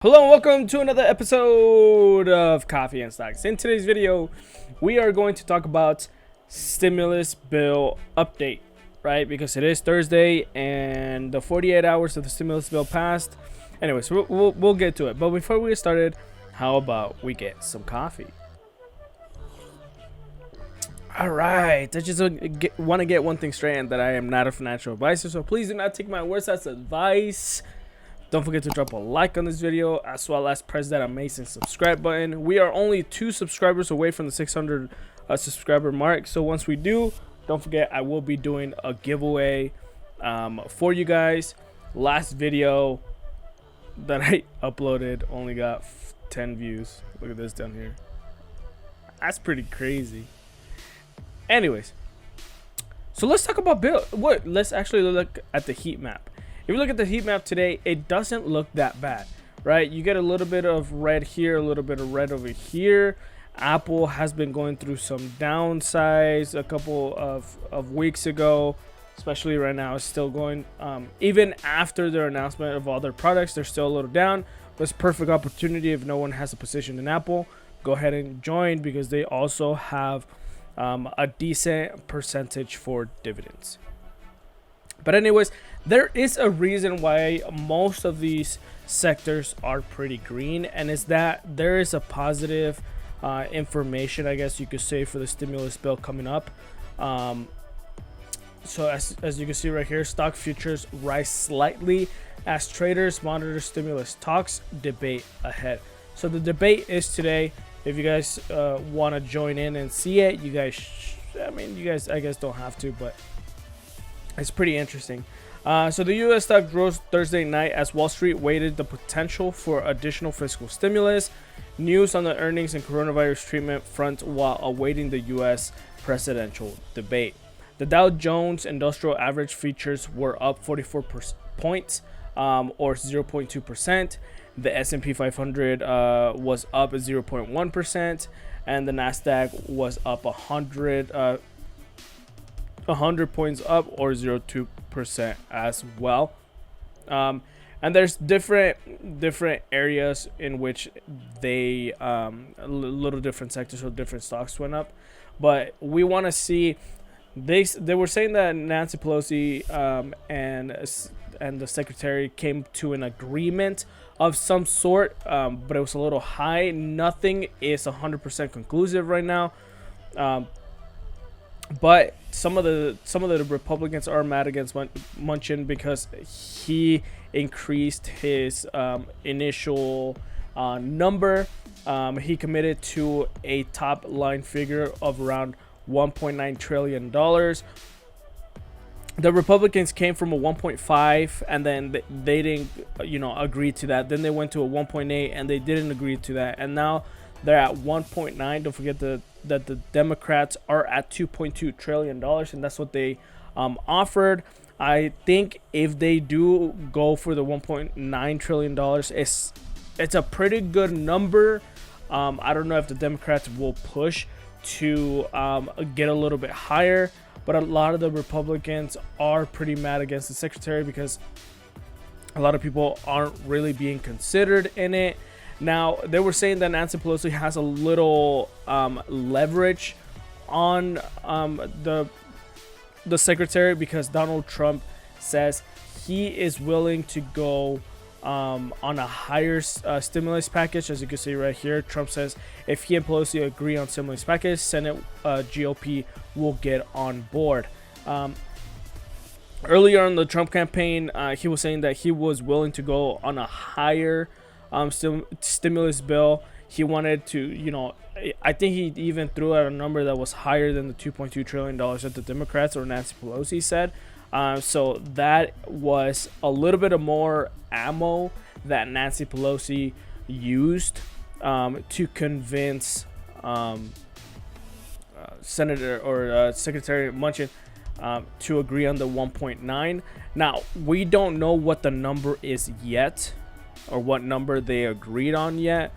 Hello and welcome to another episode of Coffee and Stocks. In today's video, we are going to talk about stimulus bill update, right? Because it is Thursday and the 48 hours of the stimulus bill passed. Anyways, we'll get to it. But before we get started, how about we get some coffee? All right, I just want to get one thing straight, and that I am not a financial advisor, so please do not take my words as advice. Don't forget to drop a like on this video, as well as press that amazing subscribe button. We are only 2 subscribers away from the 600 subscriber mark. So once we do, don't forget I will be doing a giveaway for you guys. Last video that I uploaded only got 10 views. Look at this down here. That's pretty crazy. Anyways, so let's talk about bill. Let's actually look at the heat map. If you look at the heat map today, it doesn't look that bad, right? You get a little bit of red here, a little bit of red over here. Apple has been going through some downsides a couple of weeks ago, especially right now. It's still going, even after their announcement of all their products, they're still a little down. But it's a perfect opportunity. If no one has a position in Apple, go ahead and join, because they also have a decent percentage for dividends. But anyways, there is a reason why most of these sectors are pretty green, and it's that there is a positive information, I guess you could say, for the stimulus bill coming up. So as you can see right here, stock futures rise slightly as traders monitor stimulus talks, debate ahead. So the debate is today. If you guys want to join in and see it, you guys I guess don't have to, but it's pretty interesting. So the U.S. stock rose Thursday night as Wall Street weighted the potential for additional fiscal stimulus, news on the earnings and coronavirus treatment front while awaiting the U.S. presidential debate. The Dow Jones Industrial Average futures were up 44 points, or 0.2%. The S&P 500 was up 0.1%, and the Nasdaq was up 100 points up, or 0.2% as well. And there's different areas in which they little different sectors or different stocks went up. But we want to see, they were saying that Nancy Pelosi and the secretary came to an agreement of some sort, but it was a little high. Nothing is 100% conclusive right now. But some of the Republicans are mad against Mnuchin because he increased his initial number. He committed to a top line figure of around $1.9 trillion. The Republicans came from a 1.5, and then they didn't, agree to that. Then they went to a 1.8, and they didn't agree to that. And now they're at 1.9. Don't forget that the Democrats are at $2.2 trillion, and that's what they offered. I think if they do go for the $1.9 trillion, it's a pretty good number. I don't know if the Democrats will push to get a little bit higher, but a lot of the Republicans are pretty mad against the secretary because a lot of people aren't really being considered in it. Now, they were saying that Nancy Pelosi has a little leverage on the secretary, because Donald Trump says he is willing to go on a higher stimulus package. As you can see right here, Trump says if he and Pelosi agree on stimulus package, Senate GOP will get on board. Earlier in the Trump campaign, he was saying that he was willing to go on a higher stimulus bill. He wanted to, I think he even threw out a number that was higher than the $2.2 trillion that the Democrats or Nancy Pelosi said. So that was a little bit of more ammo that Nancy Pelosi used to convince Senator or Secretary Mnuchin to agree on the 1.9. Now, we don't know what the number is yet, or what number they agreed on yet.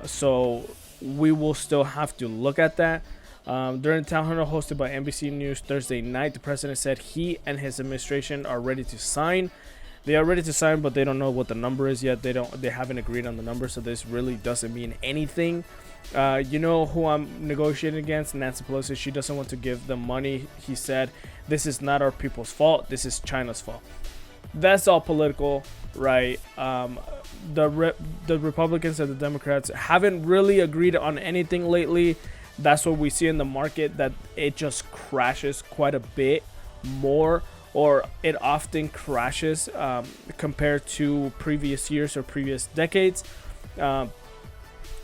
So we will still have to look at that. During a town hall hosted by NBC News Thursday night, the president said he and his administration are ready to sign They are ready to sign, but they don't know what the number is yet. They haven't agreed on the number, so this really doesn't mean anything. You know who I'm negotiating against? Nancy Pelosi. She doesn't want to give them money. He said, "This is not our people's fault. This is China's fault." That's all political, right? The Republicans and the Democrats haven't really agreed on anything lately. That's what we see in the market, that it just crashes quite a bit more, or it often crashes compared to previous years or previous decades.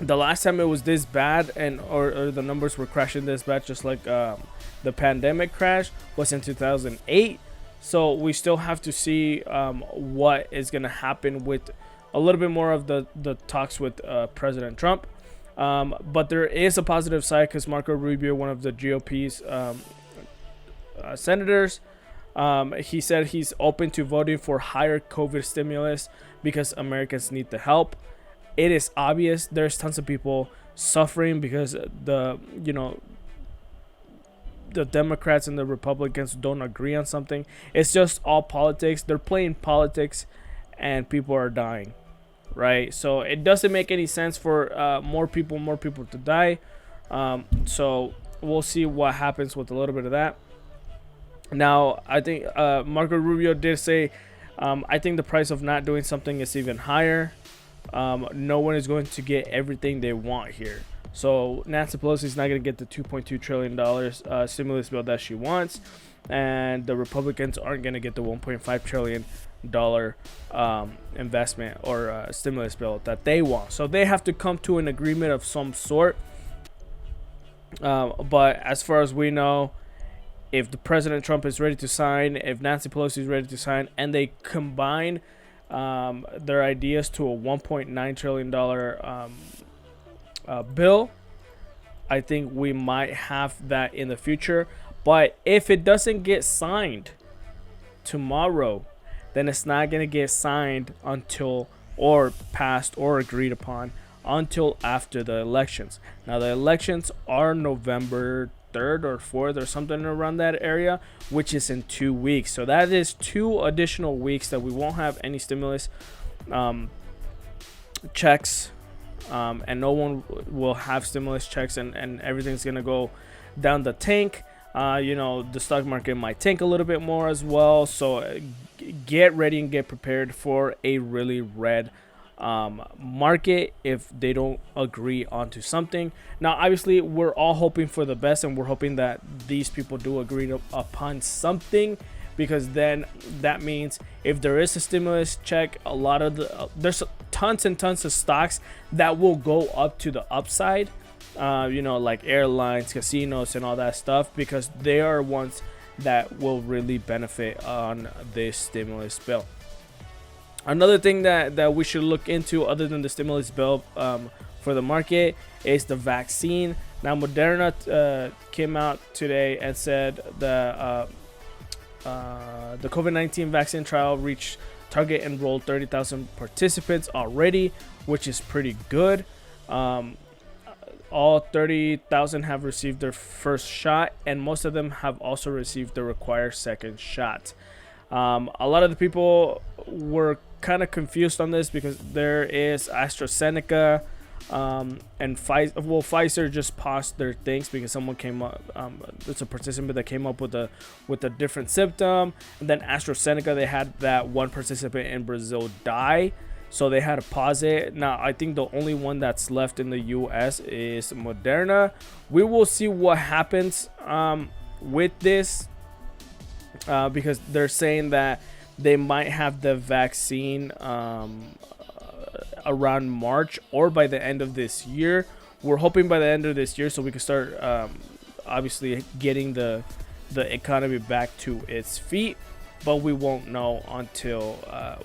The last time it was this bad, and or the numbers were crashing this bad, just like the pandemic crash, was in 2008. So we still have to see what is going to happen with a little bit more of the talks with President Trump. But there is a positive side, because Marco Rubio, one of the GOP's senators, he said he's open to voting for higher COVID stimulus because Americans need the help. It is obvious there's tons of people suffering because the Democrats and the Republicans don't agree on something. It's just all politics. They're playing politics, and people are dying, right? So it doesn't make any sense for more people to die. So we'll see what happens with a little bit of that. Now, I think Marco Rubio did say, I think the price of not doing something is even higher. No one is going to get everything they want here. So Nancy Pelosi is not going to get the $2.2 trillion stimulus bill that she wants, and the Republicans aren't going to get the $1.5 trillion investment or stimulus bill that they want. So they have to come to an agreement of some sort. But as far as we know, if the President Trump is ready to sign, if Nancy Pelosi is ready to sign, and they combine their ideas to a $1.9 trillion bill, I think we might have that in the future. But if it doesn't get signed tomorrow, then it's not going to get signed until, or passed or agreed upon, until after the elections. Now, the elections are November 3rd or 4th or something around that area, which is in 2 weeks. So that is 2 additional weeks that we won't have any stimulus checks, and no one will have stimulus checks, and everything's gonna go down the tank. The stock market might tank a little bit more as well. So get ready and get prepared for a really red market if they don't agree onto something. Now, obviously, we're all hoping for the best, and we're hoping that these people do agree upon something, because then that means if there is a stimulus check, a lot of there's tons and tons of stocks that will go up to the upside, like airlines, casinos, and all that stuff, because they are ones that will really benefit on this stimulus bill. Another thing that we should look into, other than the stimulus bill for the market, is the vaccine. Now, Moderna came out today and said the COVID-19 vaccine trial reached target, enrolled 30,000 participants already, which is pretty good. All 30,000 have received their first shot, and most of them have also received the required second shot. A lot of the people were kind of confused on this, because there is AstraZeneca and Pfizer. Well, Pfizer just paused their things because someone came up. It's a participant that came up with a different symptom, and then AstraZeneca, they had that one participant in Brazil die, so they had to pause it. Now, I think the only one that's left in the U.S. is Moderna. We will see what happens with this, because they're saying that they might have the vaccine around March or by the end of this year. We're hoping by the end of this year, so we can start obviously getting the economy back to its feet. But we won't know until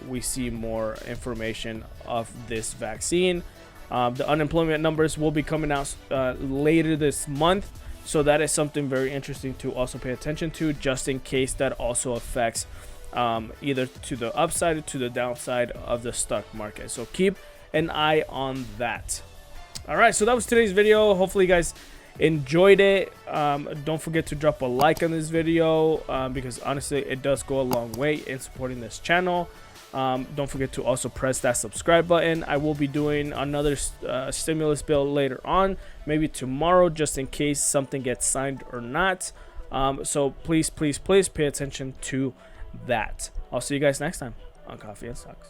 we see more information of this vaccine. The unemployment numbers will be coming out later this month, so that is something very interesting to also pay attention to, just in case that also affects either to the upside or to the downside of the stock market. So keep an eye on that. All right, so that was today's video. Hopefully you guys enjoyed it. Don't forget to drop a like on this video, because honestly it does go a long way in supporting this channel. Don't forget to also press that subscribe button. I will be doing another stimulus bill later on, maybe tomorrow, just in case something gets signed or not. So please pay attention to that. I'll see you guys next time on Coffee and Stocks.